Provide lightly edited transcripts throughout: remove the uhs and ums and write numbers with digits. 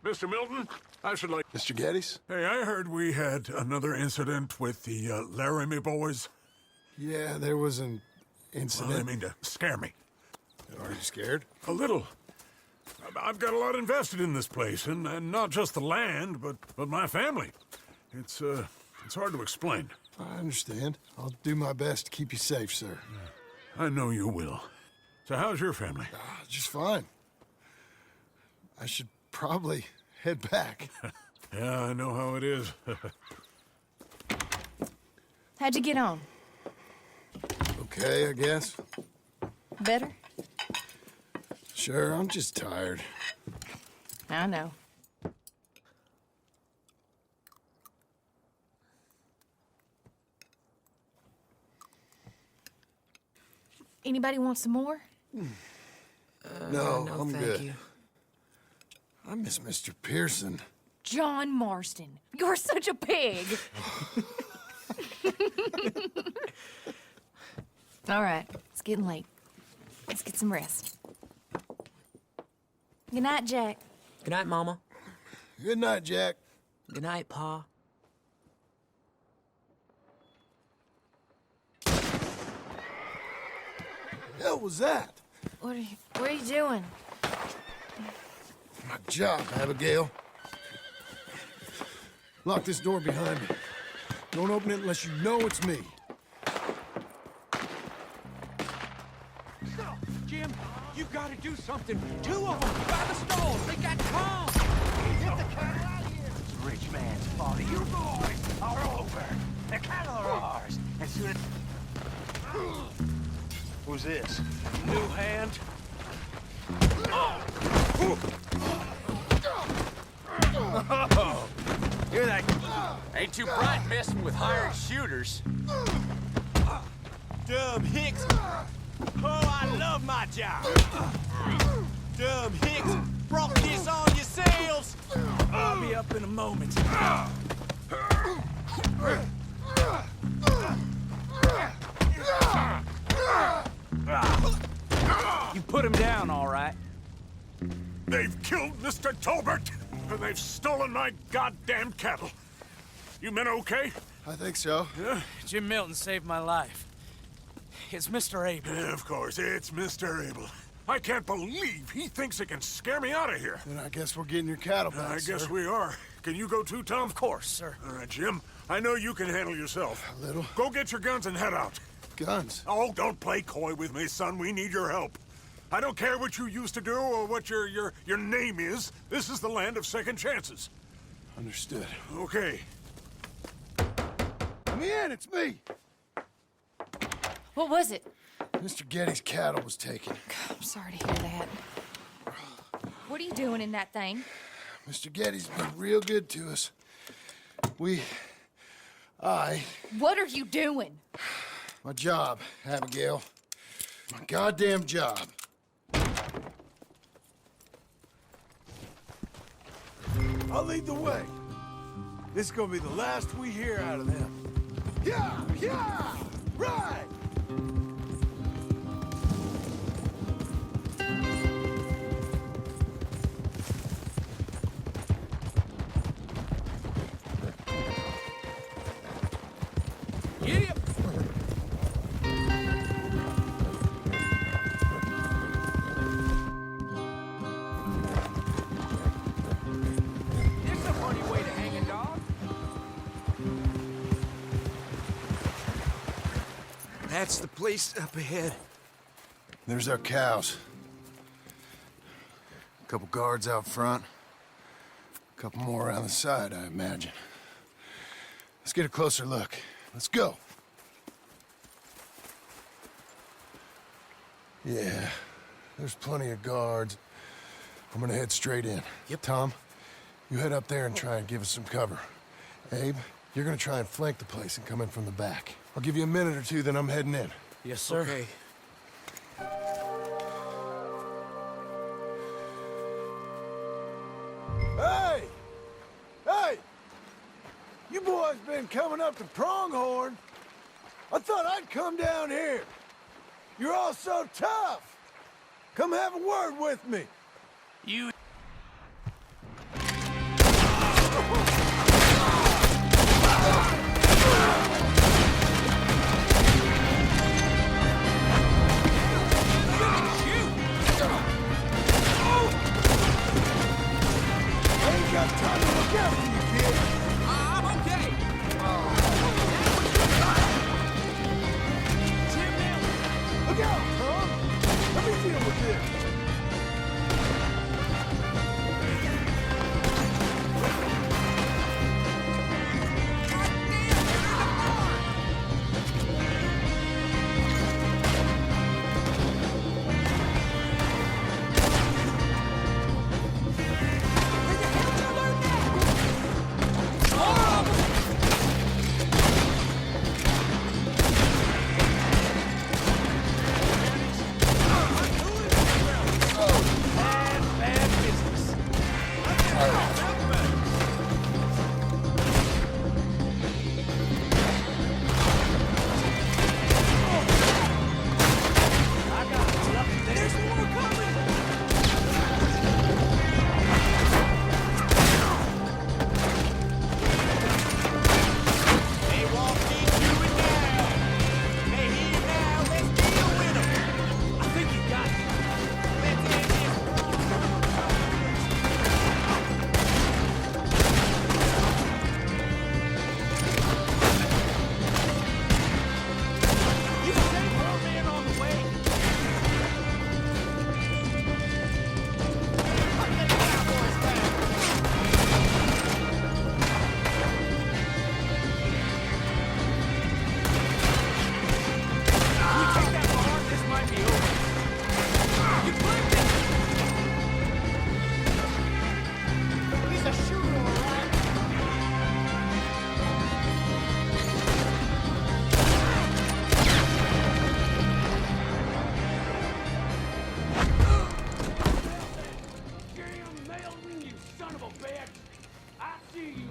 Mr. Milton, I should like... Mr. Geddes? Hey, I heard we had another incident with the Laramie boys. Yeah, there was an incident. Well, I mean to scare me. Are you scared? A little. I've got a lot invested in this place, and not just the land, but my family. It's hard to explain. I understand. I'll do my best to keep you safe, sir. I know you will. So how's your family? Just fine. I should probably head back. Yeah, I know how it is. How'd you get on? Okay, I guess. Better? Sure, I'm just tired. I know. Anybody want some more? No, no, I'm thank good. you. I miss Mr. Pearson. John Marston, you're such a pig. All right, it's getting late. Let's get some rest. Good night, Jack. Good night, Mama. Good night, Jack. Good night, Pa. Hell was that? What are you doing? My job, Abigail. Lock this door behind me. Don't open it unless you know it's me. Jim, you gotta do something. Two of them by the stalls. They got calm. Get the cattle out of here. This rich man's fault. You boys are over. The cattle are ours. As soon as... Who's this? New hand? Oh, you're that... Ain't too bright messing with hired shooters. Dub Hicks. Oh, I love my job. Dub Hicks brought this on yourselves. I'll be up in a moment. You put him down, all right. They've killed Mr. Tolbert, and they've stolen my goddamn cattle. You men okay? I think so. Yeah? Jim Milton saved my life. It's Mr. Abel. Yeah, of course, it's Mr. Abel. I can't believe he thinks he can scare me out of here. Then I guess we're getting your cattle back, I guess sir. we are. Can you go too, Tom? Of course, sir. All right, Jim. I know you can handle yourself. A little. Go get your guns and head out. Guns? Oh, don't play coy with me, son. We need your help. I don't care what you used to do or what your name is. This is the land of second chances. Understood. Okay. Let me in, it's me! What was it? Mr. Geddes' cattle was taken. I'm sorry to hear that. What are you doing in that thing? Mr. Geddes been real good to us. What are you doing? My job, Abigail. My goddamn job. I'll lead the way. This is gonna be the last we hear out of them. Yeah! Right! Giddy up. There's a funny way to hang a dog. That's the place up ahead. There's our cows. A couple guards out front. A couple more around the side, I imagine. Let's get a closer look. Let's go. Yeah, there's plenty of guards. I'm gonna head straight in. Yep. Tom, you head up there and try and give us some cover. Abe, you're gonna try and flank the place and come in from the back. I'll give you a minute or two, then I'm heading in. Yes, sir. Okay. Hey! Hey! You boys been coming up to Pronghorn. I thought I'd come down here. You're all so tough. Come have a word with me. You... I ain't got time to look out for you, kid. I'm okay. Look out, Tom. Let me deal with this.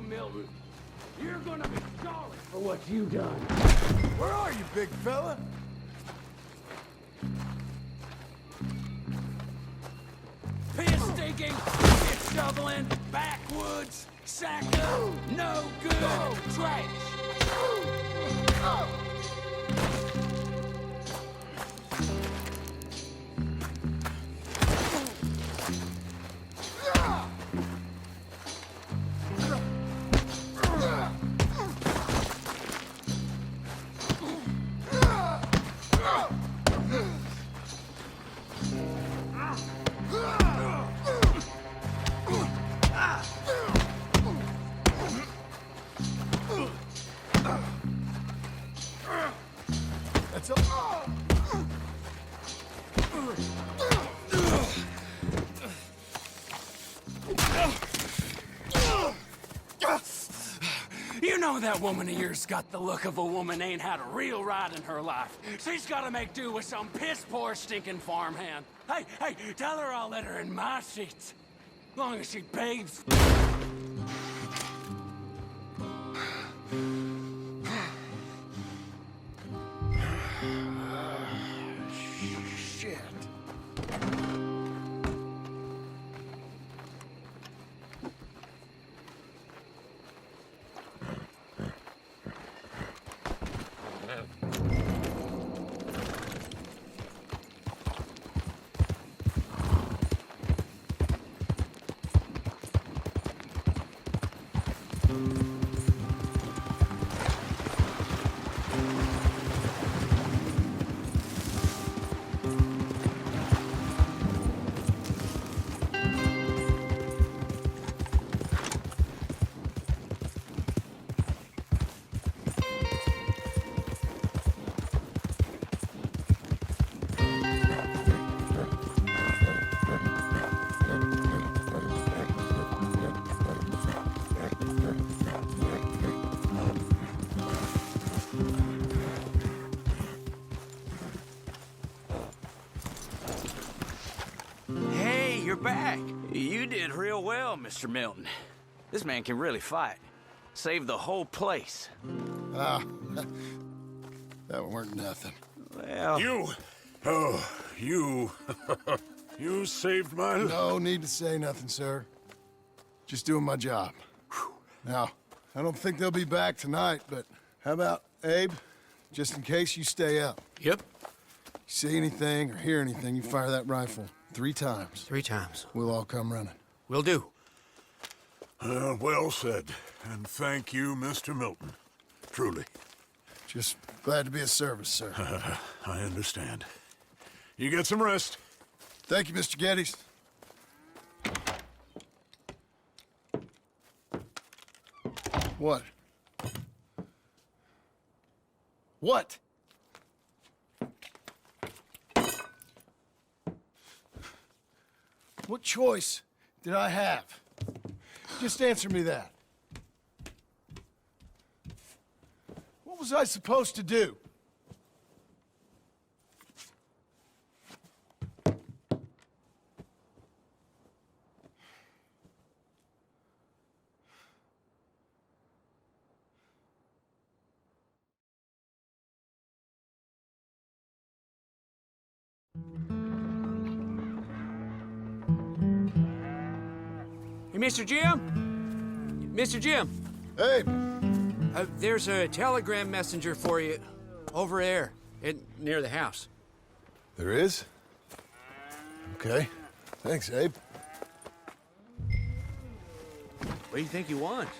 Milton. You're gonna be sorry for what you done. Where are you, big fella? Piss stinking, shit shoveling, backwoods, sack up, no good, trash. That's a... You know that woman of yours got the look of a woman ain't had a real ride in her life. She's gotta make do with some piss-poor stinking farmhand. Hey, tell her I'll let her in my seats. Long as she begs. Shit. you're back. You did real well, Mr. Milton. This man can really fight. Saved the whole place. Ah, that weren't nothing. Well... You you saved my life. No need to say nothing, sir. Just doing my job. Now, I don't think they'll be back tonight, but how about, Abe? Just in case you stay up. Yep. You see anything or hear anything, you fire that rifle 3 times. 3 times. We'll all come running. Will do. Well said. And thank you, Mr. Milton. Truly. Just glad to be of service, sir. I understand. You get some rest. Thank you, Mr. Geddes. What? What? What choice did I have? Just answer me that. What was I supposed to do? Hey, Mr. Jim? Mr. Jim, Hey, there's a telegram messenger for you over there, near the house. there is? Okay. Thanks, Abe. What do you think he wants?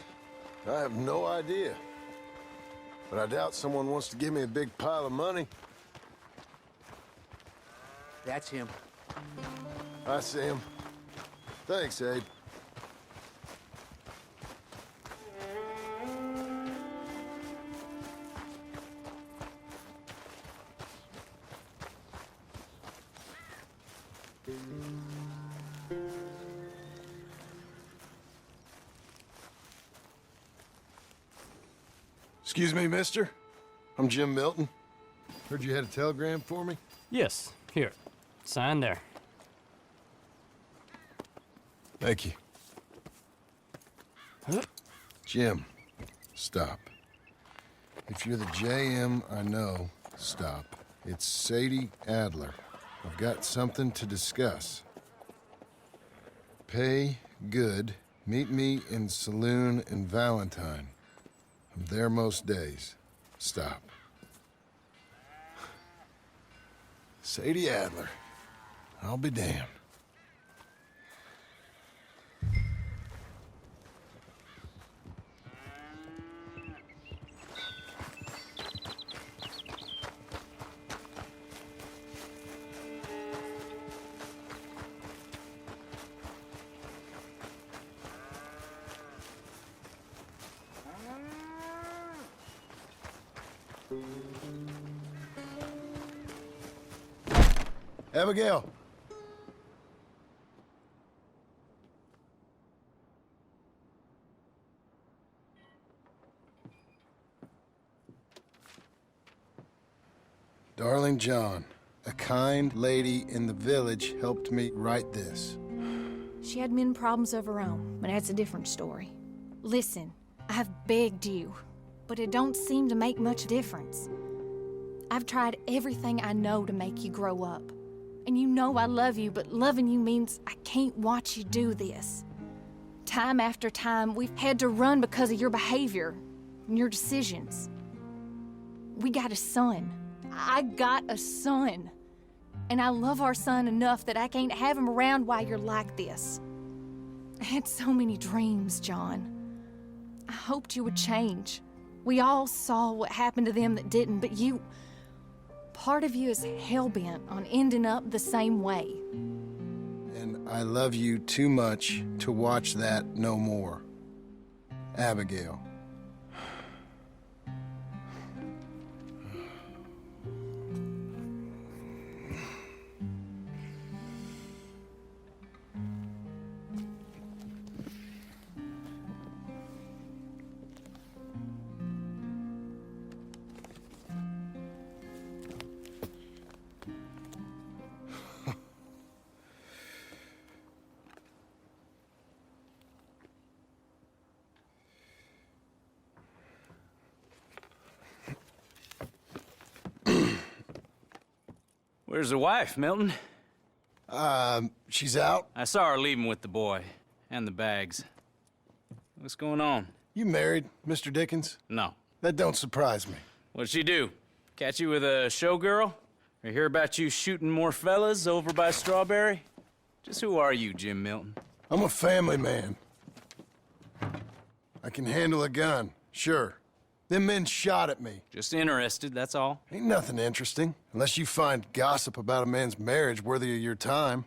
I have no idea. But I doubt someone wants to give me a big pile of money. That's him. I see him. Thanks, Abe. Excuse me, mister. I'm Jim Milton. Heard you had a telegram for me? Yes, here. Sign there. Thank you. Jim, stop. If you're the JM I know, stop. It's Sadie Adler. I've got something to discuss. Pay good. Meet me in saloon in Valentine. I'm there most days. Stop. Sadie Adler. I'll be damned. Abigail. Darling John, a kind lady in the village helped me write this. She had men problems of her own, but that's a different story. Listen, I've begged you, but it don't seem to make much difference. I've tried everything I know to make you grow up. And you know I love you, but loving you means I can't watch you do this. Time after time, we've had to run because of your behavior and your decisions. We got a son. I got a son. And I love our son enough that I can't have him around while you're like this. I had so many dreams, John. I hoped you would change. We all saw what happened to them that didn't, but you... Part of you is hell-bent on ending up the same way. And I love you too much to watch that no more. Abigail. Where's the wife, Milton? She's out. I saw her leaving with the boy. And the bags. What's going on? You married, Mr. Dickens? No. That don't surprise me. What'd she do? Catch you with a showgirl? Or hear about you shooting more fellas over by Strawberry? Just who are you, Jim Milton? I'm a family man. I can handle a gun, sure. Them men shot at me. Just interested, that's all. Ain't nothing interesting, unless you find gossip about a man's marriage worthy of your time.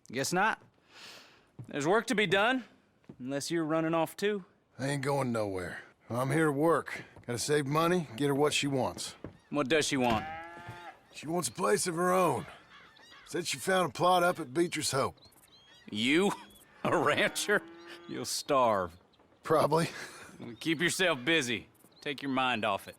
Guess not. There's work to be done, unless you're running off too. I ain't going nowhere. I'm here to work. Gotta save money, get her what she wants. What does she want? She wants a place of her own. Said she found a plot up at Beecher's Hope. You? A rancher? You'll starve. Probably. Keep yourself busy. Take your mind off it.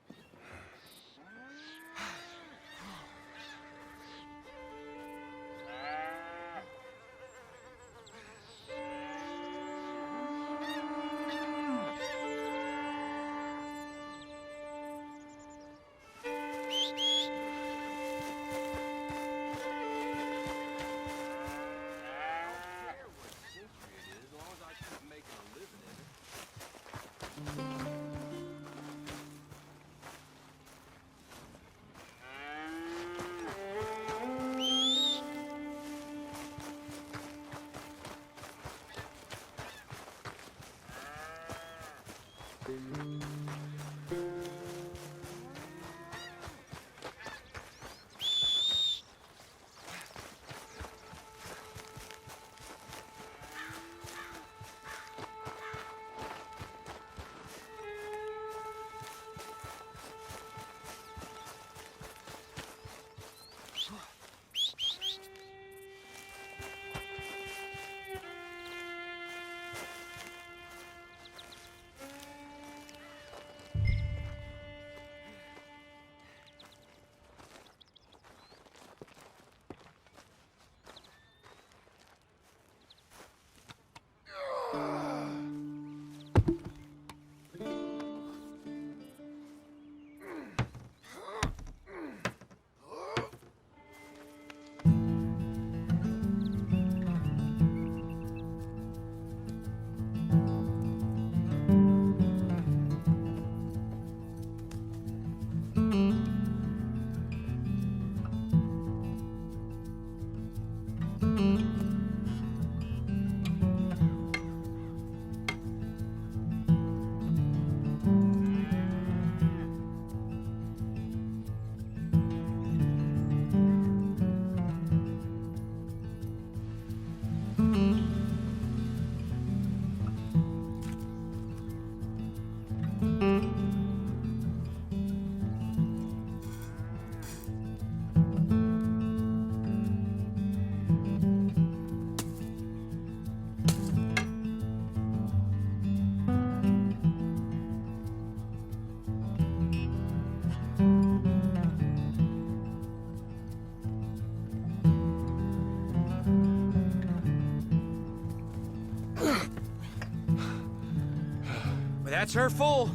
That's her full.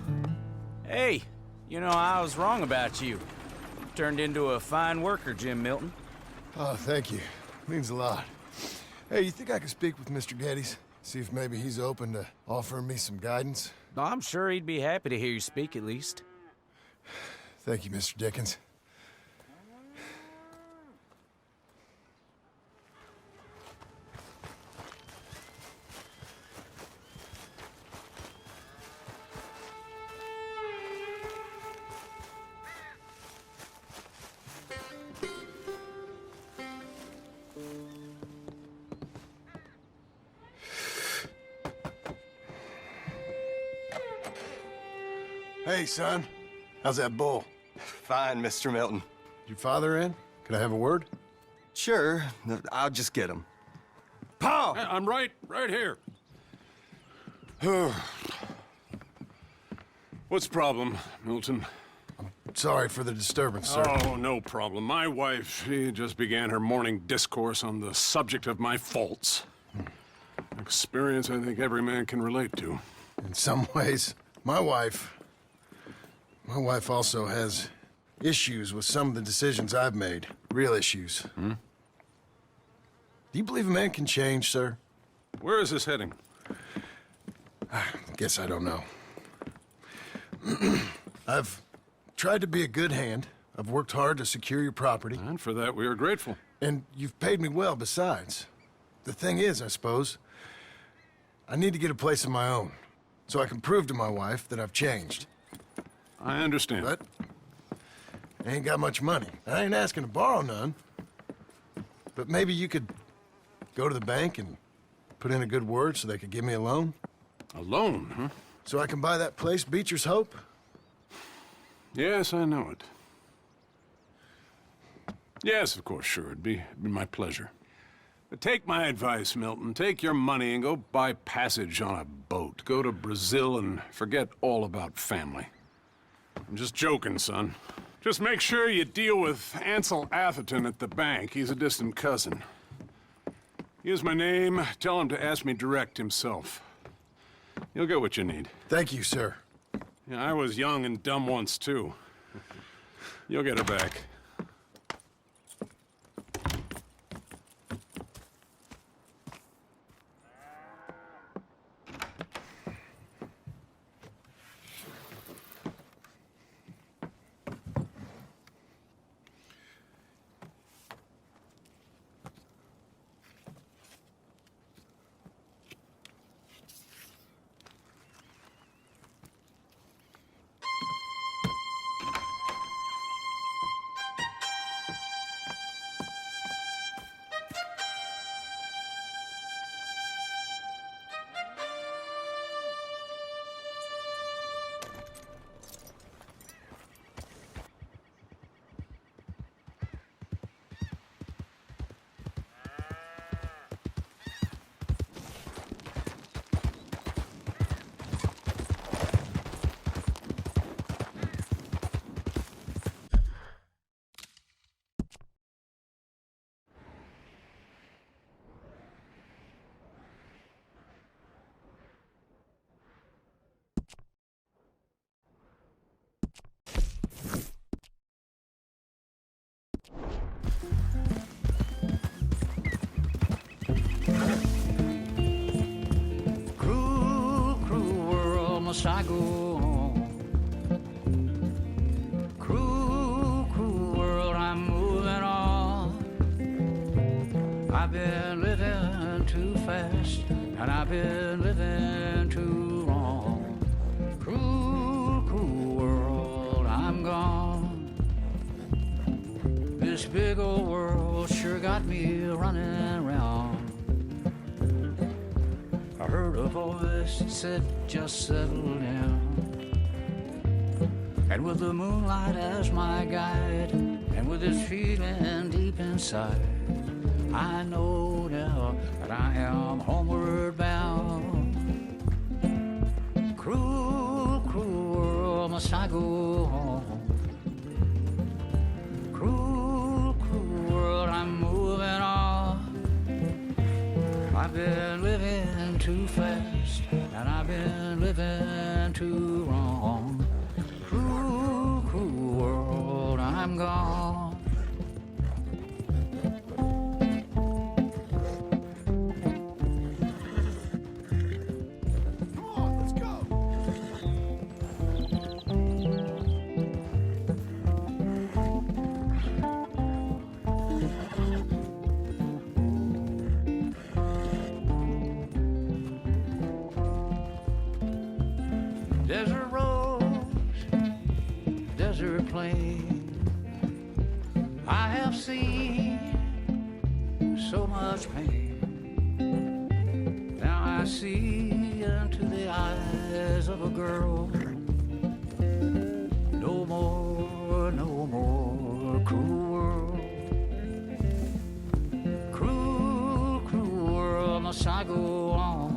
Hey, you know, I was wrong about you. Turned into a fine worker, Jim Milton. Oh, thank you. Means a lot. Hey, you think I could speak with Mr. Geddes? See if maybe he's open to offering me some guidance? I'm sure he'd be happy to hear you speak, at least. Thank you, Mr. Dickens. Hey, son. How's that bull? Fine, Mr. Milton. Your father in? Can I have a word? Sure, I'll just get him. Pa! I'm right here. What's the problem, Milton? Sorry for the disturbance, sir. Oh, no problem. My wife, she just began her morning discourse on the subject of my faults. Experience I think every man can relate to. In some ways, my wife also has issues with some of the decisions I've made. Real issues. Hmm? Do you believe a man can change, sir? Where is this heading? Guess I don't know. I've tried to be a good hand. I've worked hard to secure your property. And for that, we are grateful. And you've paid me well besides. The thing is, I suppose, I need to get a place of my own, so I can prove to my wife that I've changed. I understand. But I ain't got much money. I ain't asking to borrow none. But maybe you could go to the bank and put in a good word so they could give me a loan? A loan, huh? So I can buy that place, Beecher's Hope? Yes, I know it. Yes, of course, sure. It'd be my pleasure. But take my advice, Milton. Take your money and go buy passage on a boat. Go to Brazil and forget all about family. I'm just joking, son. Just make sure you deal with Ansel Atherton at the bank. He's a distant cousin. Use my name. Tell him to ask me direct himself. You'll get what you need. Thank you, sir. Yeah, I was young and dumb once, too. You'll get her back. must I go on? Cruel, cruel world, I'm moving on. I've been living too fast, and I've been living too long. Cruel, cruel world, I'm gone. This big old world sure got me running round. I heard a voice that said, just settle down. And with the moonlight as my guide, and with this feeling deep inside, I know now that I am homeward bound. Cruel, cruel world, must I go home? Cruel, cruel world, I'm moving on. I've been living too fast, and I've been living too wrong. Cruel, cruel world, I'm gone. Desert roads, desert plain, I have seen so much pain. Now I see into the eyes of a girl. No more, no more cruel world. Cruel, cruel world, must I go on?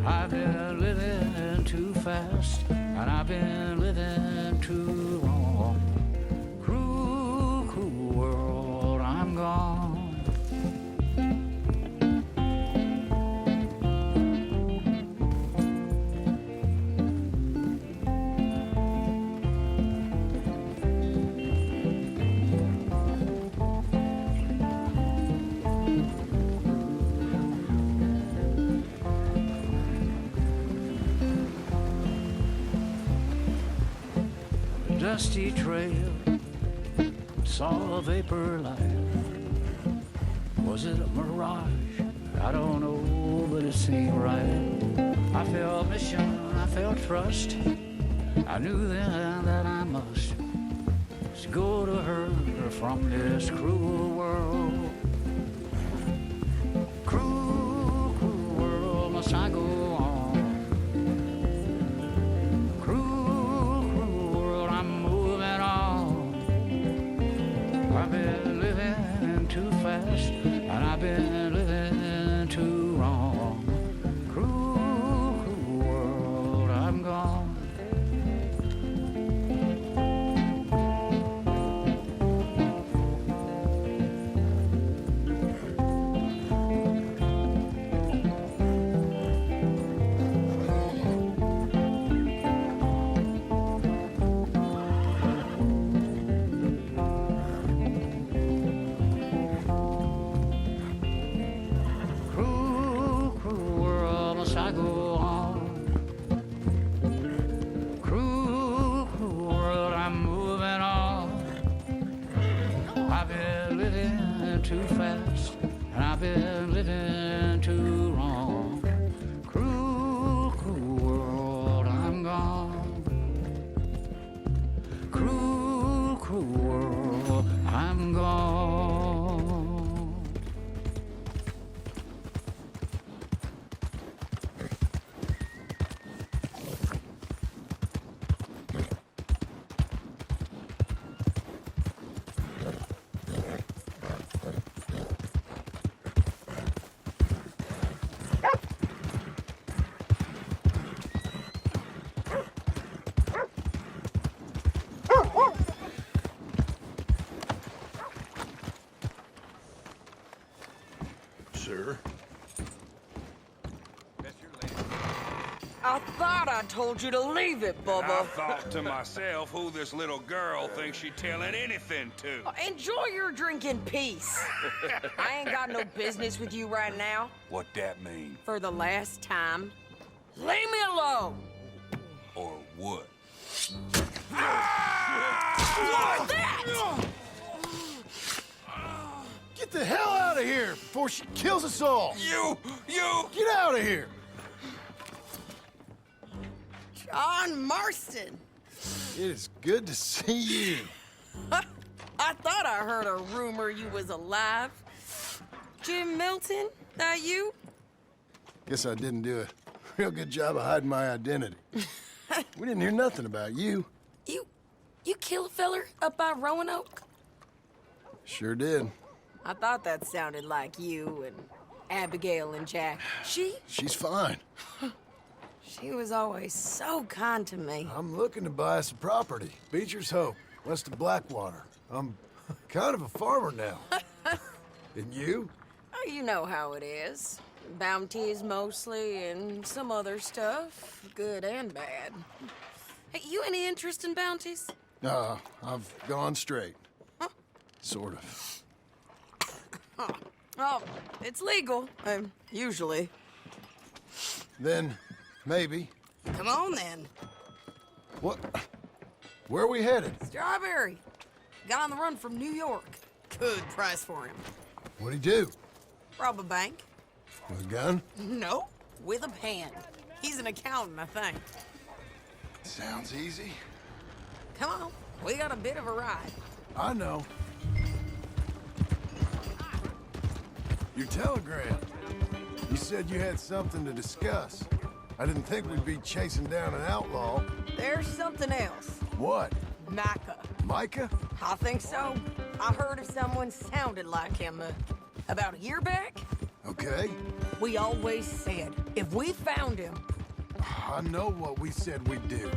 I've been living too fast, and I've been living too long. Cruel, cruel world, I'm gone. dusty trail, saw a vapor light. Was it a mirage? I don't know, but it seemed right. I felt mission, I felt trust. I knew then that I must go to her from this cruel world. Cruel, cruel world, must I go on? Cruel, cruel world, I'm moving on. I've been living too fast, and I've been living too wrong. Cruel, cruel world, I'm gone. Cruel, cruel world, must I go on? Cruel, cruel world, I'm moving on. I've been living too fast, and I've been living too wrong. Cruel, cruel world, I'm gone. Cruel, cruel world, I'm gone. Sir? I thought I told you to leave it, Bubba. I thought to myself who this little girl thinks she's telling anything to. Enjoy your drink in peace. I ain't got no business with you right now. What that mean? For the last time, leave me alone. Or what? What's that? Get the hell out of here before she kills us all! You! Get out of here! John Marston. It is good to see you. I thought I heard a rumor you was alive. Jim Milton, that you? Guess I didn't do a real good job of hiding my identity. We didn't hear nothing about you. You kill a feller up by Roanoke? Sure did. I thought that sounded like you and Abigail and Jack. She's fine. She was always so kind to me. I'm looking to buy some property. Beecher's Hope, west of Blackwater. I'm kind of a farmer now. And you? Oh, you know how it is. Bounties mostly, and some other stuff, good and bad. Hey, you any interest in bounties? I've gone straight. Sort of. Oh, it's legal, usually. Then, maybe. Come on, then. What? Where are we headed? Strawberry. Got on the run from New York. Good price for him. What'd he do? Rob a bank. With a gun? No, with a pen. He's an accountant, I think. Sounds easy. Come on, we got a bit of a ride. I know. Your telegram. You said you had something to discuss. I didn't think we'd be chasing down an outlaw. There's something else. What? Micah. Micah? I think so. I heard of someone sounded like him about a year back. Okay. We always said, if we found him... I know what we said we'd do.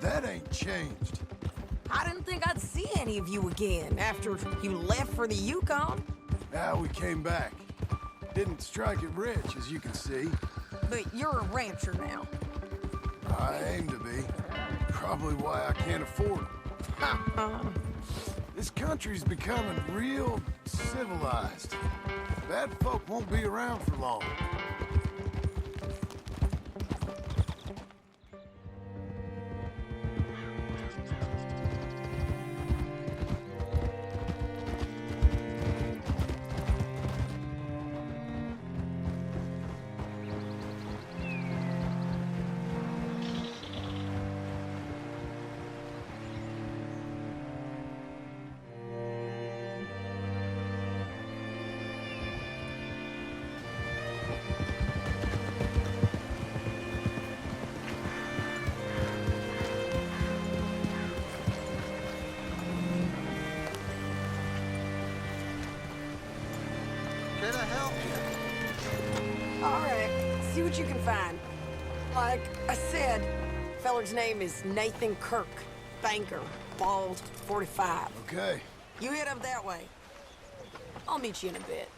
That ain't changed. I didn't think I'd see any of you again after you left for the Yukon. Now we came back. Didn't strike it rich, as you can see. But you're a rancher now. I aim to be. Probably why I can't afford it. This country's becoming real civilized. Bad folk won't be around for long. All right, see what you can find. Like I said, feller's name is Nathan Kirk. Banker, bald, 45. Okay. You head up that way. I'll meet you in a bit.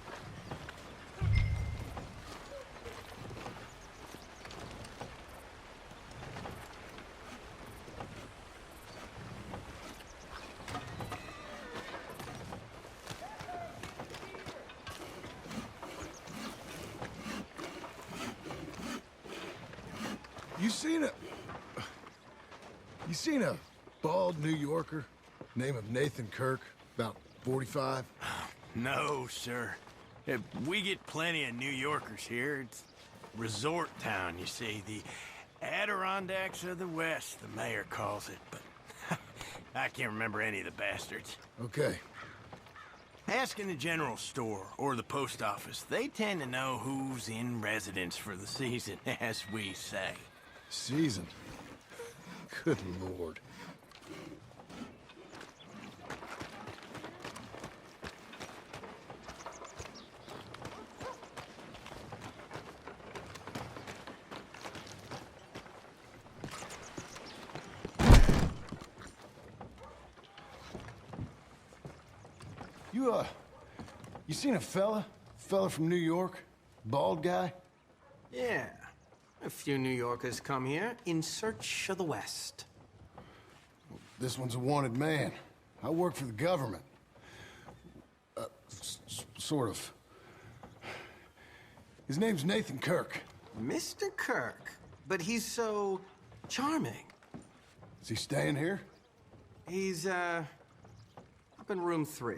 You seen a bald New Yorker, name of Nathan Kirk, about 45? No, sir. We get plenty of New Yorkers here. It's resort town, you see. The Adirondacks of the West, the mayor calls it, but I can't remember any of the bastards. Okay. Ask in the general store or the post office. They tend to know who's in residence for the season, as we say. Season? Good Lord. You seen a fella? Fella from New York? Bald guy? Yeah. A few New Yorkers come here in search of the West. This one's a wanted man. I work for the government. Sort of. His name's Nathan Kirk. Mr. Kirk? But he's so charming. Is he staying here? He's, up in room 3.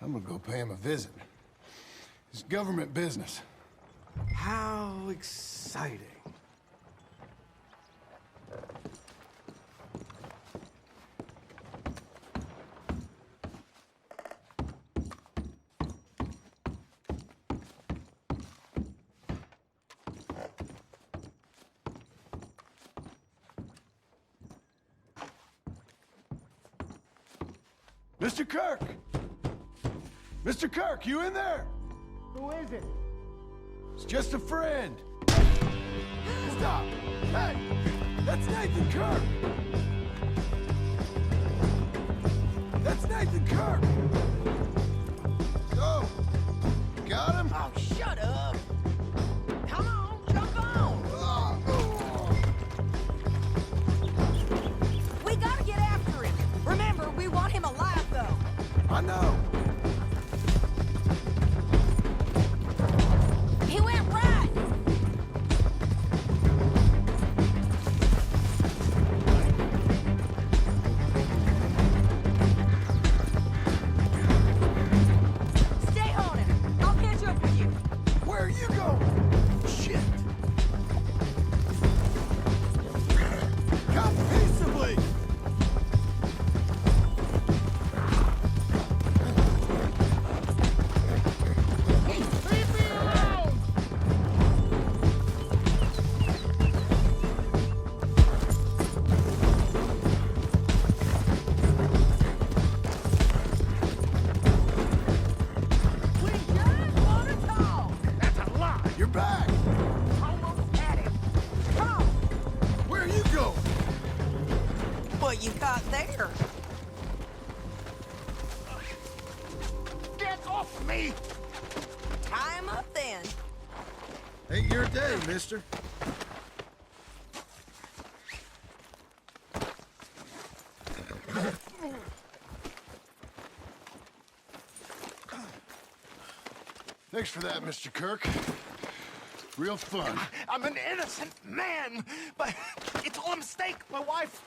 I'm gonna go pay him a visit. It's government business. How exciting. Mr. Kirk! Mr. Kirk, you in there? Who is it? It's just a friend. Stop! Hey! That's Nathan Kirk! That's Nathan Kirk! So, got him? Oh, shut up! Come on, jump on! We gotta get after him. Remember, we want him alive, though. I know. He went right. Stay on him. I'll catch up with you. Where are you going? Shit. Come peaceably. Leave me alone! We just want to talk. That's a lie! You're back. Almost had him. Come on. Where are you going? What you got there? Get off me! Tie him up then. Ain't your day, mister. Thanks for that, Mr. Kirk. Real fun. I'm an innocent man, but it's all a mistake. My wife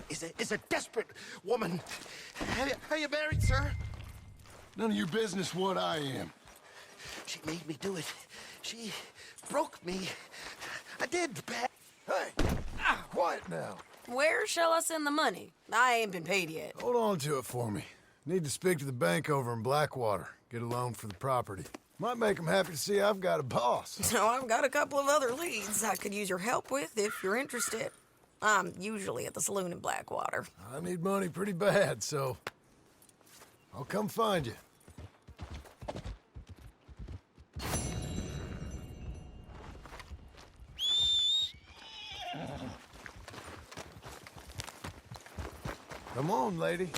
is a desperate woman. Are you married, sir? None of your business what I am. She made me do it. She broke me. I did, Pat. Hey, quiet now. Where shall I send the money? I ain't been paid yet. Hold on to it for me. Need to speak to the bank over in Blackwater. Get a loan for the property. Might make them happy to see I've got a boss. So I've got a couple of other leads I could use your help with if you're interested. I'm usually at the saloon in Blackwater. I need money pretty bad, so I'll come find you. on, lady.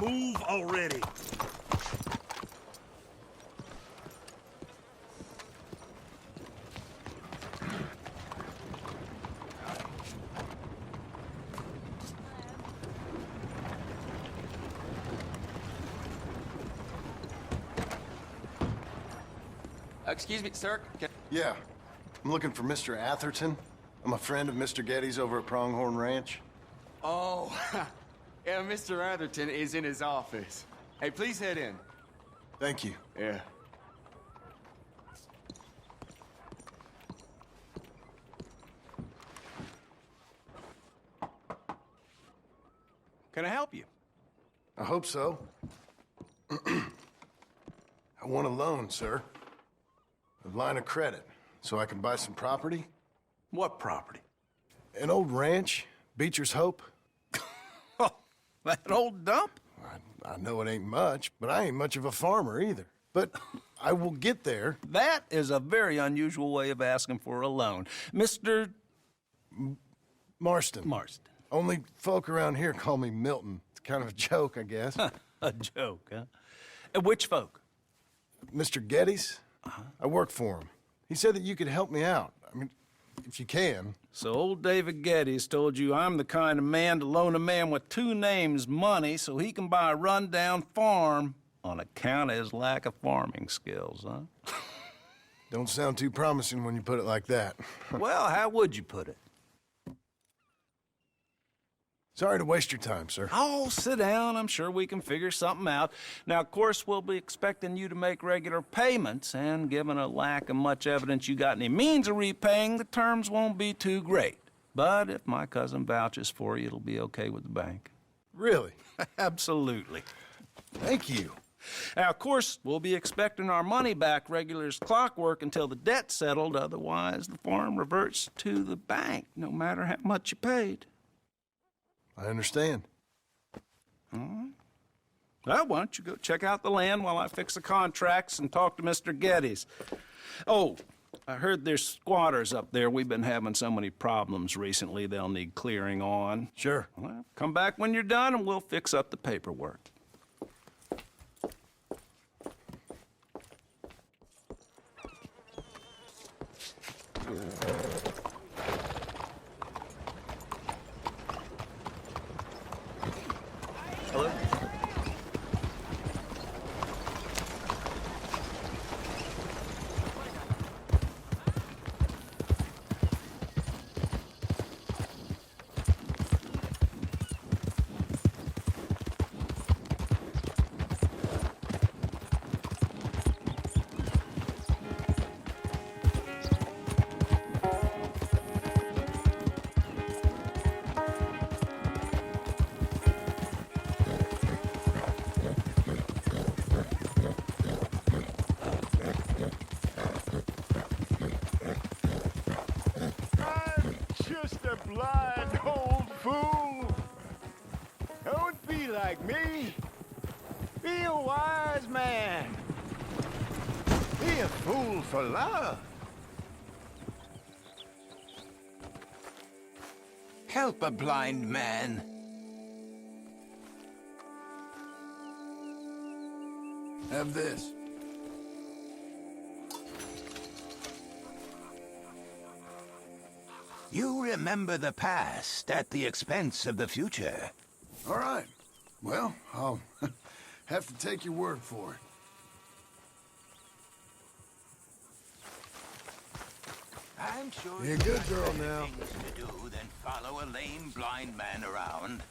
Move already. Excuse me, sir. Yeah. I'm looking for Mr. Atherton. I'm a friend of Mr. Getty's over at Pronghorn Ranch. Oh, yeah, Mr. Atherton is in his office. Hey, please head in. Thank you. Yeah. Can I help you? I hope so. I want a loan, sir. A line of credit, so I can buy some property. What property? An old ranch, Beecher's Hope. Oh, that old dump? I know it ain't much, but I ain't much of a farmer either. But I will get there. That is a very unusual way of asking for a loan. Mr. Marston. Marston. Only folk around here call me Milton. It's kind of a joke, I guess. A joke, huh? And which folk? Mr. Getty's. I work for him. He said that you could help me out. I mean, if you can. So old David Geddes told you I'm the kind of man to loan a man with two names money so he can buy a rundown farm on account of his lack of farming skills, huh? Don't sound too promising when you put it like that. Well, how would you put it? Sorry to waste your time, sir. Oh, sit down. I'm sure we can figure something out. Now, of course, we'll be expecting you to make regular payments, and given a lack of much evidence you got any means of repaying, the terms won't be too great. But if my cousin vouches for you, it'll be okay with the bank. Really? Absolutely. Thank you. Now, of course, we'll be expecting our money back regular as clockwork until the debt's settled. Otherwise, the farm reverts to the bank, no matter how much you paid. I understand. All right. Well, why don't you go check out the land while I fix the contracts and talk to Mr. Geddes? Oh, I heard there's squatters up there. We've been having so many problems recently, they'll need clearing on. Sure. Well, come back when you're done and we'll fix up the paperwork. Hello? Just a blind old fool. Don't be like me. Be a wise man. Be a fool for love. Help a blind man. Have this. You remember the past at the expense of the future. All right. Well, I'll have to take your word for it. I'm sure Be a good girl now. things to do than follow a lame blind man around.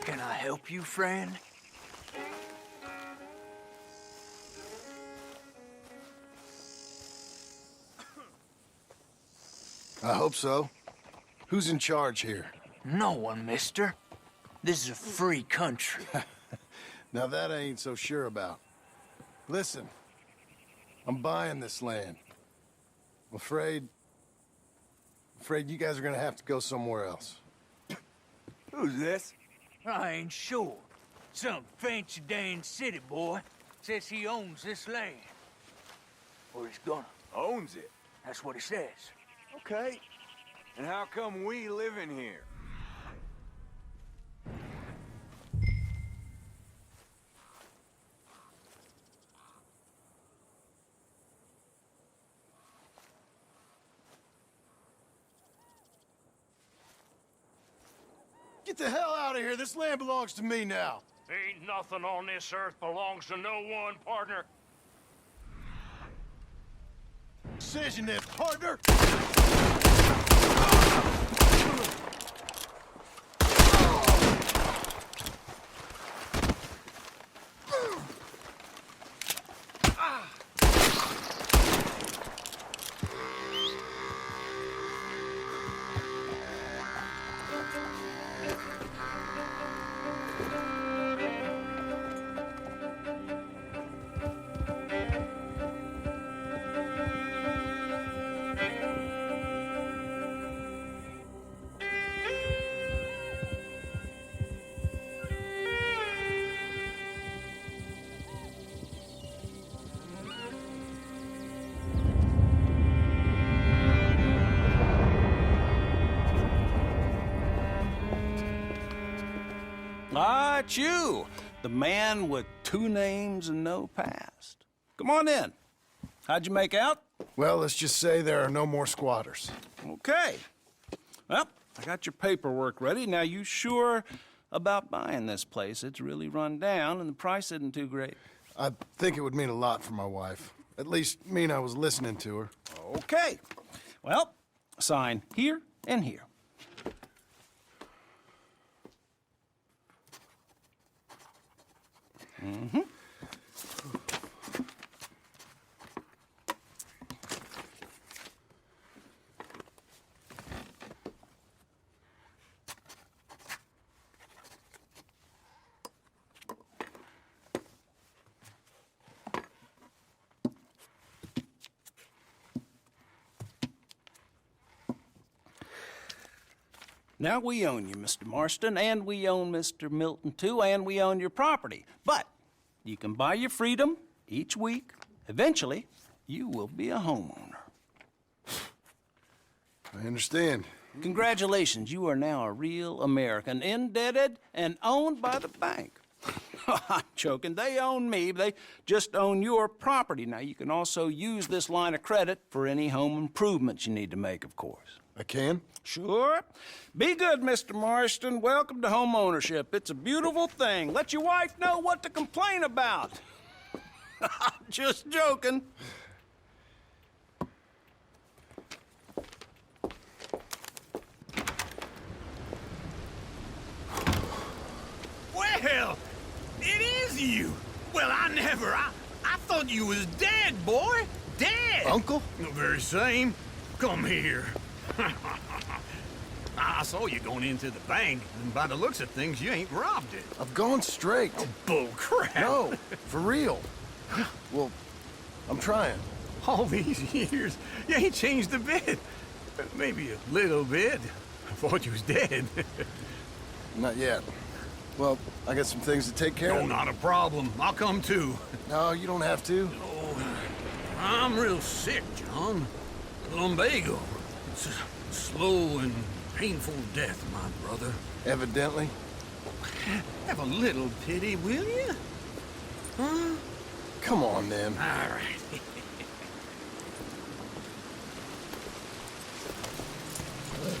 Can I help you, friend? I hope so. Who's in charge here? No one, mister. This is a free country. Now that I ain't so sure about. Listen, I'm buying this land. I'm afraid you guys are gonna have to go somewhere else. Who's this? I ain't sure. Some fancy Dan city boy says he owns this land. Or he's gonna. Owns it. That's what he says. Okay. And how come we live in here? Get the hell out of here. This land belongs to me now. Ain't nothing on this earth belongs to no one, partner. Decision is, partner. Ah, it's you, the man with 2 names and no past. Come on in. How'd you make out? Well, let's just say there are no more squatters. Okay. Well, I got your paperwork ready. Now, you sure about buying this place? It's really run down, and the price isn't too great. I think it would mean a lot for my wife. At least mean I was listening to her. Okay. Well, sign here and here. Mm-hmm. Now, we own you, Mr. Marston, and we own Mr. Milton, too, and we own your property. But you can buy your freedom each week. Eventually, you will be a homeowner. I understand. Congratulations, you are now a real American, indebted and owned by the bank. I'm joking. They own me. They just own your property. Now, you can also use this line of credit for any home improvements you need to make, of course. I can? Sure. Be good, Mr. Marston. Welcome to home ownership. It's a beautiful thing. Let your wife know what to complain about. Just joking. Well, it is you. Well, I thought you was dead, boy. Dead. Uncle? The very same. Come here. I saw you going into the bank, and by the looks of things, you ain't robbed it. I've gone straight. Oh, bull crap. No, for real. Well, I'm trying. All these years, you ain't changed a bit. Maybe a little bit. I thought you was dead. Not yet. Well, I got some things to take care of. No, not a problem. I'll come too. No, you don't have to. Oh, I'm real sick, John. Lumbago. It's a slow and painful death, my brother. Evidently. Have a little pity, will you? Huh? Come on, then. All right.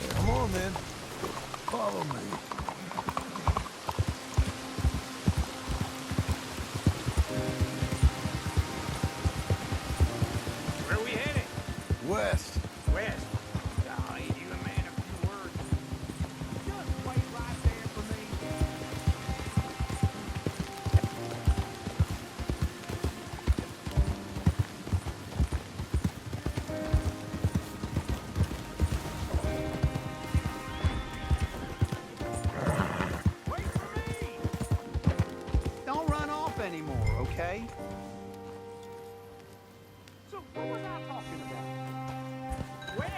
Come on, then. Follow me. Where we headed? West. West. Oh, ain't you a man of few words? Just wait right there for me. Wait for me! Don't run off anymore, okay? So what was I talking about? West?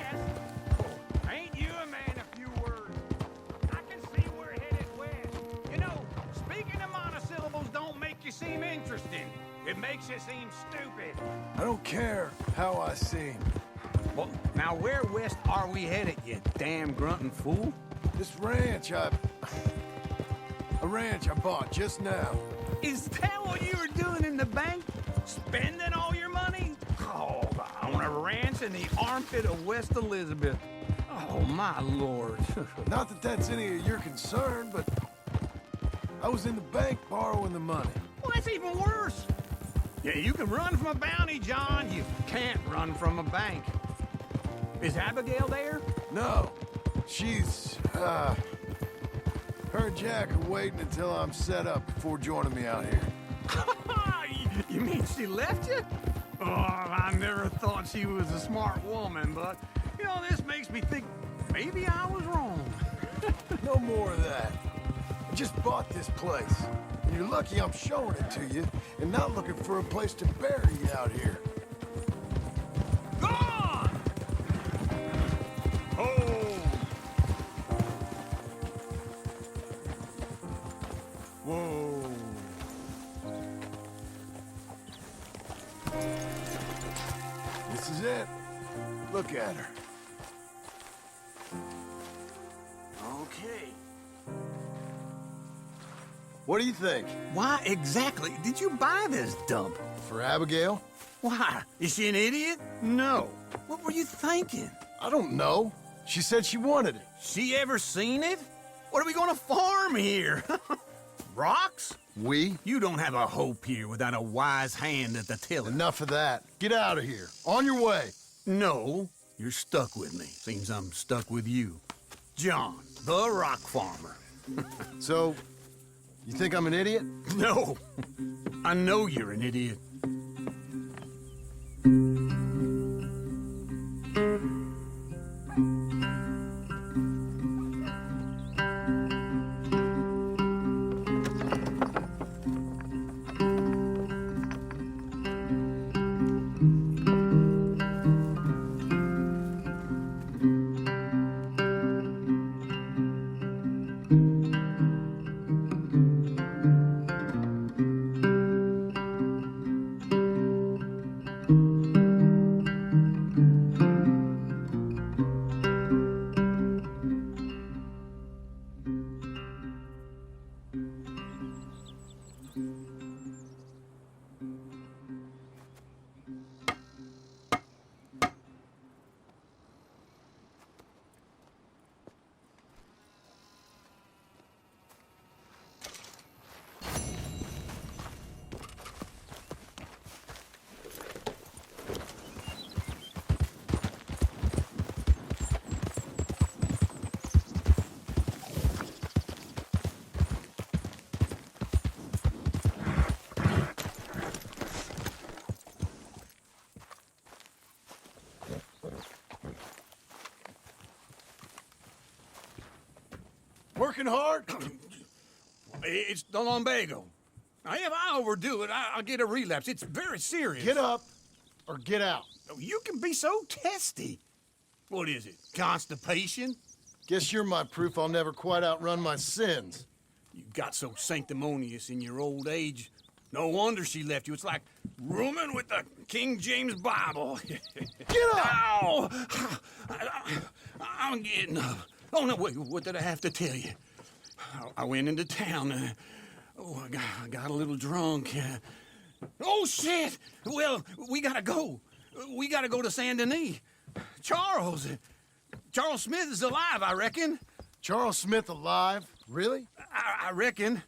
Oh, ain't you a man of few words? I can see we're headed west. You know, speaking of monosyllables don't make you seem interesting. It makes you seem stupid. I don't care how I seem. Well, now where west are we headed, you damn grunting fool? This ranch a ranch I bought just now. Is that what you were doing in the bank? Spending all your money? Oh, on a ranch in the armpit of West Elizabeth. Oh, my lord. Not that that's any of your concern, but I was in the bank borrowing the money. Well, that's even worse. Yeah, you can run from a bounty, John. You can't run from a bank. Is Abigail there? No, she's, her and Jack are waiting until I'm set up before joining me out here. You mean she left you? Oh, I never thought she was a smart woman, but, you know, this makes me think maybe I was wrong. No more of that. I just bought this place. And you're lucky I'm showing it to you and not looking for a place to bury you out here. Gone! Oh! Whoa. This is it. Look at her. Okay. What do you think? Why exactly did you buy this dump? For Abigail? Why? Is she an idiot? No. What were you thinking? I don't know. She said she wanted it. She ever seen it? What are we gonna farm here? Rocks? We? You don't have a hope here without a wise hand at the tiller. Enough of that. Get out of here. On your way. No, you're stuck with me. Seems I'm stuck with you. John, the rock farmer. So, you think I'm an idiot? No, I know you're an idiot. Working hard? It's the lumbago. Now, if I overdo it, I'll get a relapse. It's very serious. Get up or get out. You can be so testy. What is it, constipation? Guess you're my proof I'll never quite outrun my sins. You got so sanctimonious in your old age. No wonder she left you. It's like rooming with the King James Bible. Get up! Ow! I'm getting up. Oh, no, wait, what did I have to tell you? I went into town. I got a little drunk. Oh, shit! Well, we gotta go. We gotta go to Saint Denis. Charles Smith is alive, I reckon. Charles Smith alive? Really? I reckon.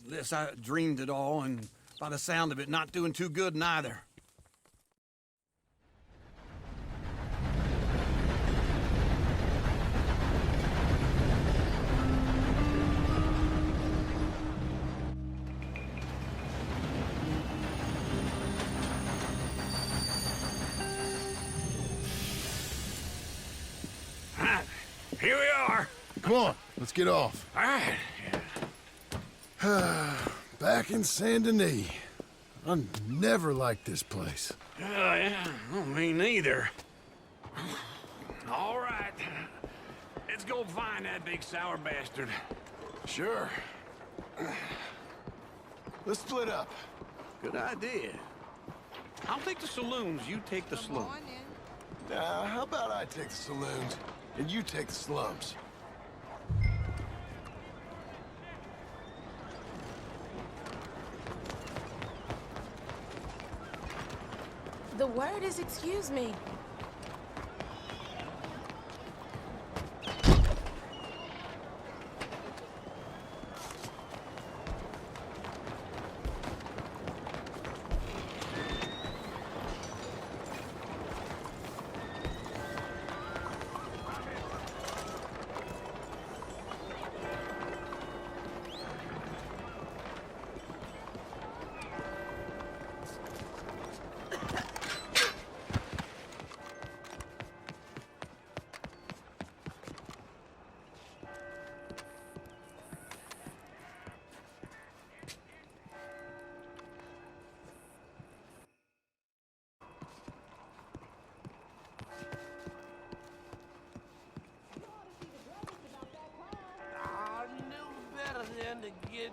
Unless I dreamed it all, and by the sound of it, not doing too good neither. Here we are. Come on, let's get off. All right. Back in Saint Denis. I never liked this place. Yeah, well, me neither. All right. Let's go find that big sour bastard. Sure. Let's split up. Good idea. I'll take the saloons, you take the slum. How about I take the saloons, and you take the slums? The word is excuse me. To get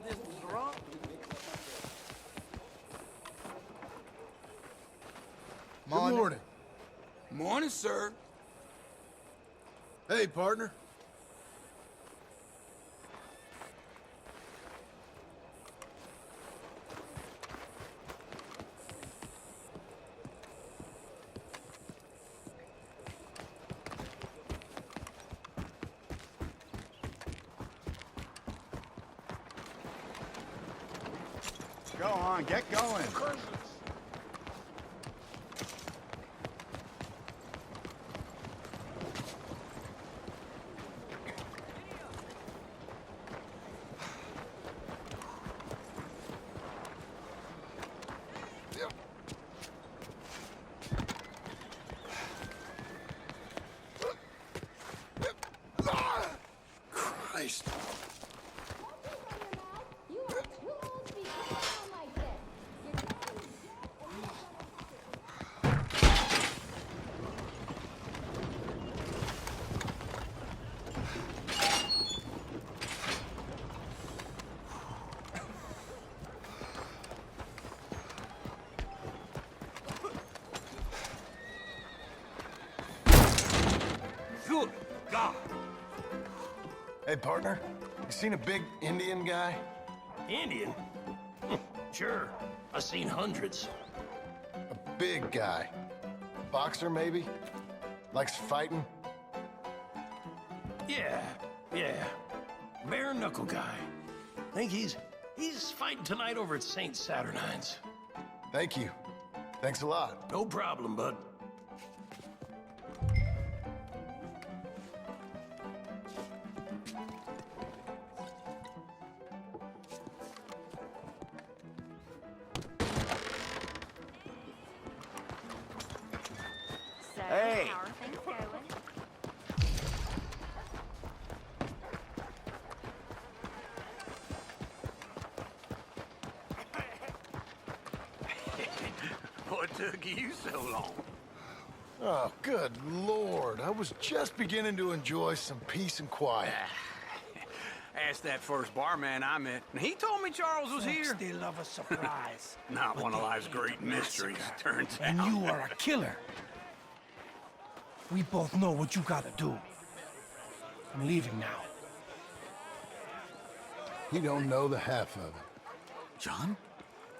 this drunk? Good morning. Morning, sir. Hey, partner. Go on, get going. Christ. Good God. Hey, partner. You seen a big Indian guy? Indian? Sure. I've seen hundreds. A big guy. Boxer, maybe? Likes fighting? Yeah. Bare knuckle guy. Think he's fighting tonight over at St. Saturnine's. Thank you. Thanks a lot. No problem, bud. Hey. How are things going? What took you so long? Oh, good Lord. I was just beginning to enjoy some peace and quiet. Asked that first barman I met, and he told me Charles was here. They love a surprise. Not one of life's great mysteries, turns out. And you are a killer. We both know what you gotta do. I'm leaving now. You don't know the half of it. John?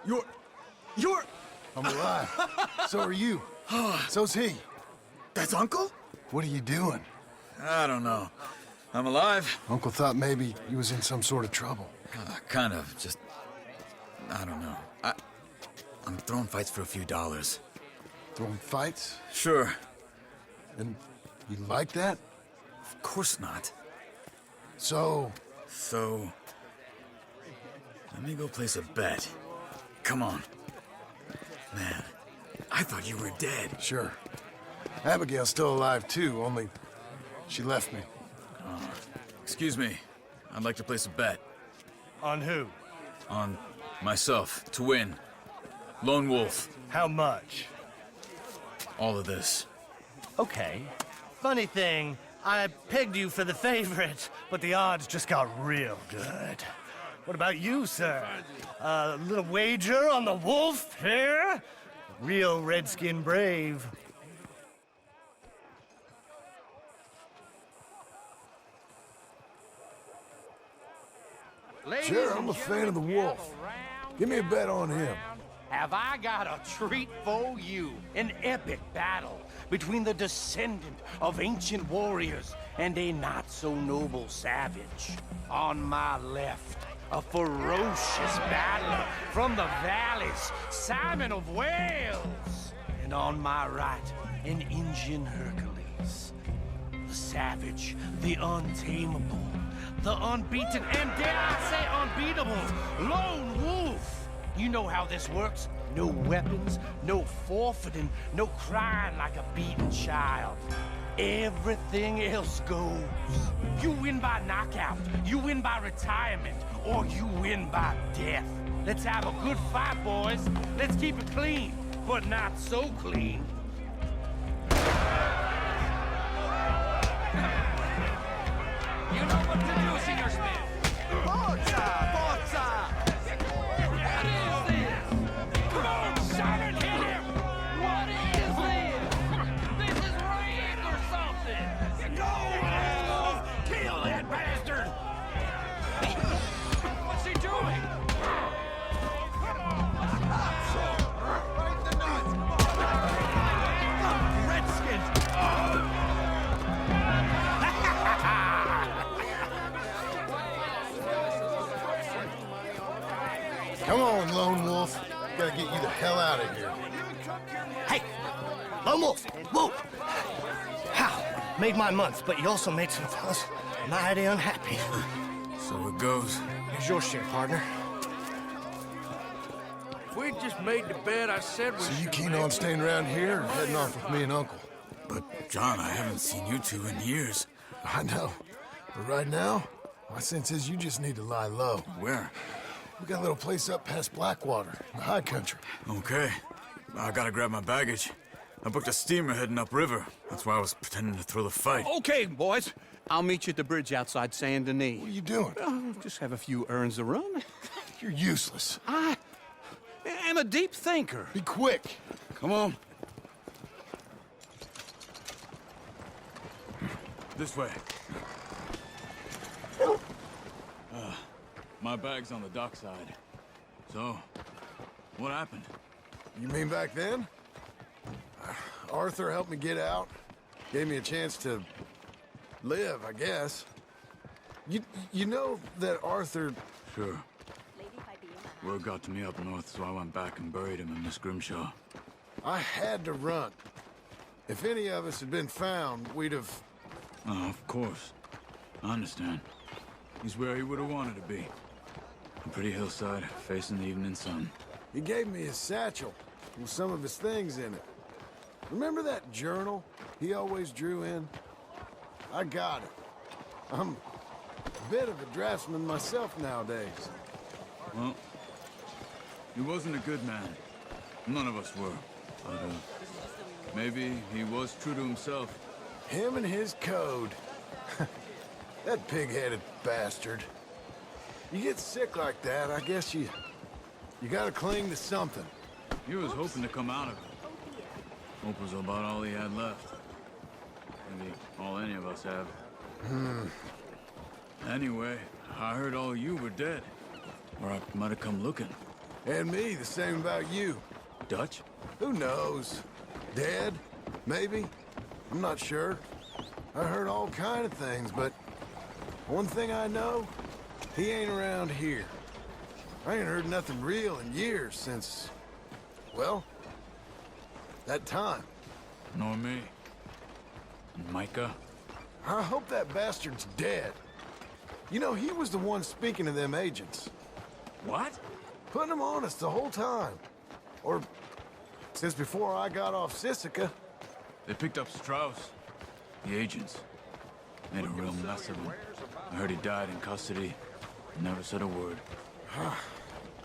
You're... I'm alive. So are you. So's he. That's Uncle? What are you doing? I don't know. I'm alive. Uncle thought maybe he was in some sort of trouble. Kind of. Just... I don't know. I'm throwing fights for a few dollars. Throwing fights? Sure. And you like that? Of course not. So, let me go place a bet. Come on. Man, I thought you were dead. Sure. Abigail's still alive too, only she left me. Excuse me. I'd like to place a bet. On who? On myself, to win. Lone Wolf. How much? All of this. Okay. Funny thing, I pegged you for the favorite, but the odds just got real good. What about you, sir? A little wager on the wolf here? Real redskin brave. Sure, I'm a fan of the wolf. Give me a bet on him. Have I got a treat for you? An epic battle between the descendant of ancient warriors and a not-so-noble savage. On my left, a ferocious battler from the valleys, Simon of Wales. And on my right, an Indian Hercules. The savage, the untamable, the unbeaten, and dare I say unbeatable, Lone Wolf. You know how this works. No weapons, no forfeiting, no crying like a beaten child. Everything else goes. You win by knockout, you win by retirement, or you win by death. Let's have a good fight, boys. Let's keep it clean, but not so clean. You know what to do, Senior Smith. Forza! Forza! What is this? Come on, Simon, hit him! What is this? This is rigged or something! Go, Wolf! Kill that bastard! What's he doing? Come on! Right in the nuts! Lone Wolf. Gotta get you the hell out of here. Hey, Lone Wolf, whoa! How? Made my month, but you also made some fellas mighty unhappy. So it goes. Here's your share, partner. If we'd just made the bed I said we So you should keen make. on staying around here or heading off with me and Uncle? But, John, I haven't seen you two in years. I know. But right now, my sense is you just need to lie low. Where? We got a little place up past Blackwater, in the high country. Okay. I gotta grab my baggage. I booked a steamer heading upriver. That's why I was pretending to throw the fight. Okay, boys. I'll meet you at the bridge outside Saint Denis. What are you doing? Just have a few errands to run. You're useless. I am a deep thinker. Be quick. Come on. This way. My bag's on the dockside. So, what happened? You mean back then? Arthur helped me get out. Gave me a chance to live, I guess. You know that Arthur... Sure. Word got to me up north, so I went back and buried him in Miss Grimshaw. I had to run. If any of us had been found, we'd have... Oh, of course. I understand. He's where he would have wanted to be. A pretty hillside, facing the evening sun. He gave me his satchel with some of his things in it. Remember that journal he always drew in? I got it. I'm a bit of a draftsman myself nowadays. Well, he wasn't a good man. None of us were. But, maybe he was true to himself. Him and his code. That pig-headed bastard. You get sick like that, I guess you gotta cling to something. He was hoping to come out of it. Hope was about all he had left. Maybe all any of us have. Anyway, I heard all you were dead. Or I might have come looking. And me, the same about you. Dutch? Who knows? Dead? Maybe? I'm not sure. I heard all kind of things, but one thing I know, he ain't around here. I ain't heard nothing real in years since, well, that time. Nor me. And Micah? I hope that bastard's dead. You know, he was the one speaking to them agents. What? Putting them on us the whole time. Or since before I got off Sisika. They picked up Strauss. The agents. Made a real mess of him. I heard he died in custody. Never said a word.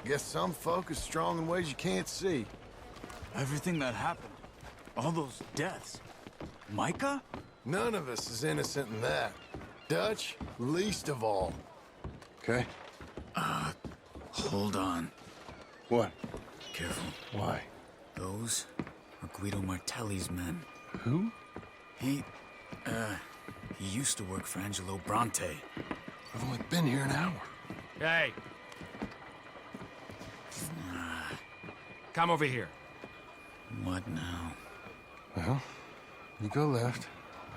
Guess some folk is strong in ways you can't see. Everything that happened. All those deaths. Micah? None of us is innocent in that. Dutch, least of all. Okay. Hold on. What? Careful. Why? Those are Guido Martelli's men. Who? He used to work for Angelo Bronte. I've only been here an hour. Hey. Come over here. What now? Well, you go left,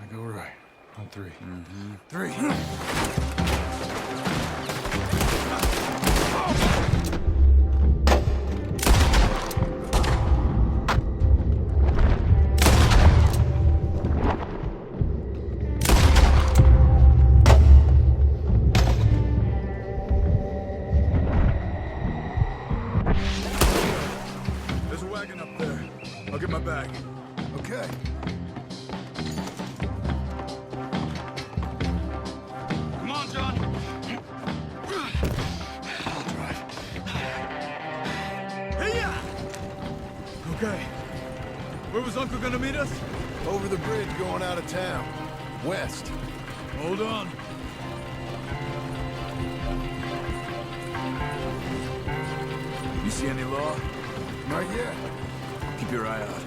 I go right. On three. Three. There's a wagon up there. I'll get my bag. Okay. Come on, John. I'll drive. Hey-ya! Okay. Where was Uncle gonna meet us? Over the bridge going out of town. West. Hold on. You see any law? Not yet. Keep your eye out.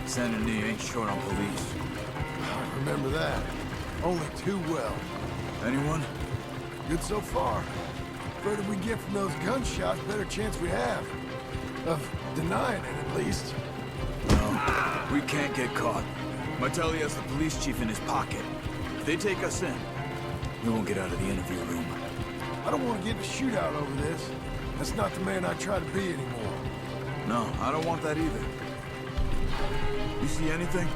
Saint Denis ain't short on police. I remember that. Only too well. Anyone? Good so far. Further we get from those gunshots, better chance we have. Of denying it, at least. No, we can't get caught. Martelli has the police chief in his pocket. If they take us in, we won't get out of the interview room. I don't want to get in a shootout over this. That's not the man I try to be anymore. No, I don't want that either. You see anything?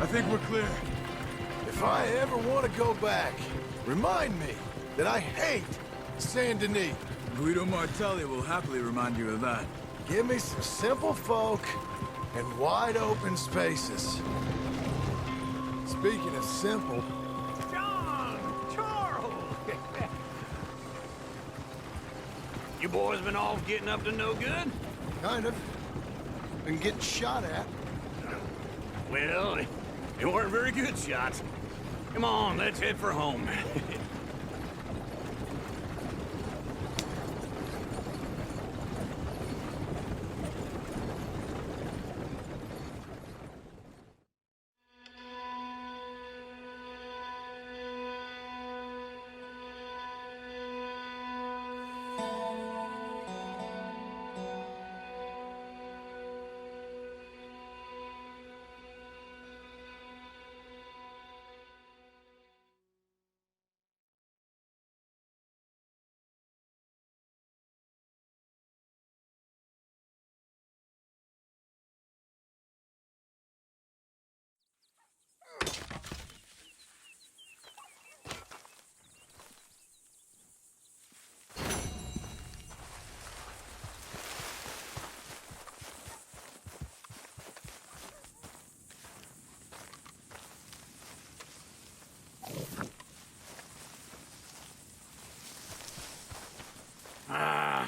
I think we're clear. If I ever want to go back, remind me that I hate Saint Denis. Guido Martelli will happily remind you of that. Give me some simple folk and wide open spaces. Speaking of simple... John! Charles! You boys been off getting up to no good? Kind of. Been getting shot at. Well, they weren't very good shots. Come on, let's head for home.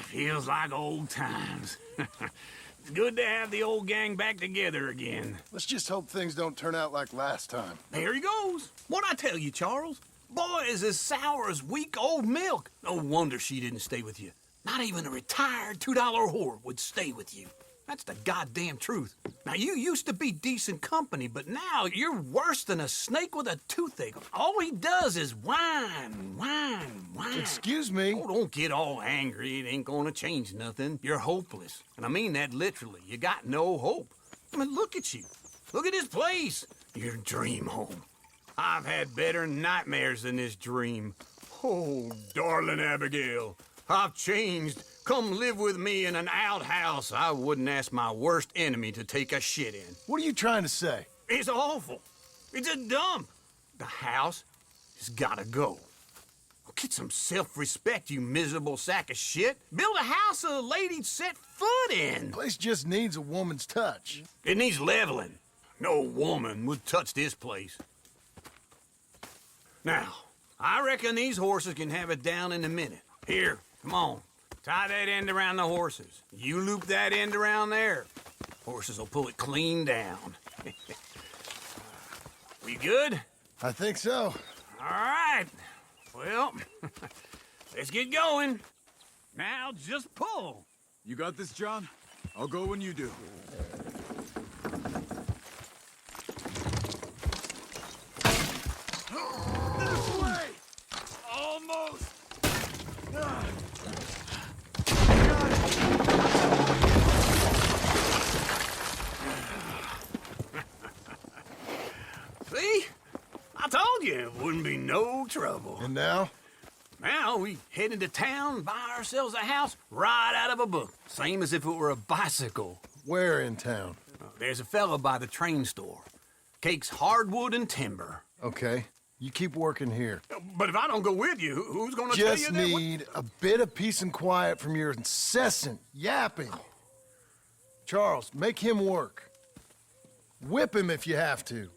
Feels like old times. It's good to have the old gang back together again. Let's just hope things don't turn out like last time. There he goes. What'd I tell you, Charles? Boy is as sour as weak old milk. No wonder she didn't stay with you. Not even a retired $2 whore would stay with you. That's the goddamn truth. Now, you used to be decent company, but now you're worse than a snake with a toothache. All he does is whine, whine, whine. Excuse me? Oh, don't get all angry. It ain't gonna change nothing. You're hopeless. And I mean that literally. You got no hope. I mean, look at you. Look at this place. Your dream home. I've had better nightmares than this dream. Oh, darling Abigail, I've changed. Come live with me in an outhouse I wouldn't ask my worst enemy to take a shit in. What are you trying to say? It's awful. It's a dump. The house has gotta go. Get some self-respect, you miserable sack of shit. Build a house a lady'd set foot in. The place just needs a woman's touch. It needs leveling. No woman would touch this place. Now, I reckon these horses can have it down in a minute. Here, come on. Tie that end around the horses. You loop that end around there. Horses will pull it clean down. We good? I think so. All right. Well, let's get going. Now, just pull. You got this, John? I'll go when you do. This way! Almost! See? I told you it wouldn't be no trouble. And now? Now we head into town, buy ourselves a house right out of a book. Same as if it were a bicycle. Where in town? There's a fella by the train store. Cakes hardwood and timber. Okay. You keep working here. But if I don't go with you, who's gonna tell you Just that? need a bit of peace and quiet from your incessant yapping. Charles, make him work. Whip him if you have to.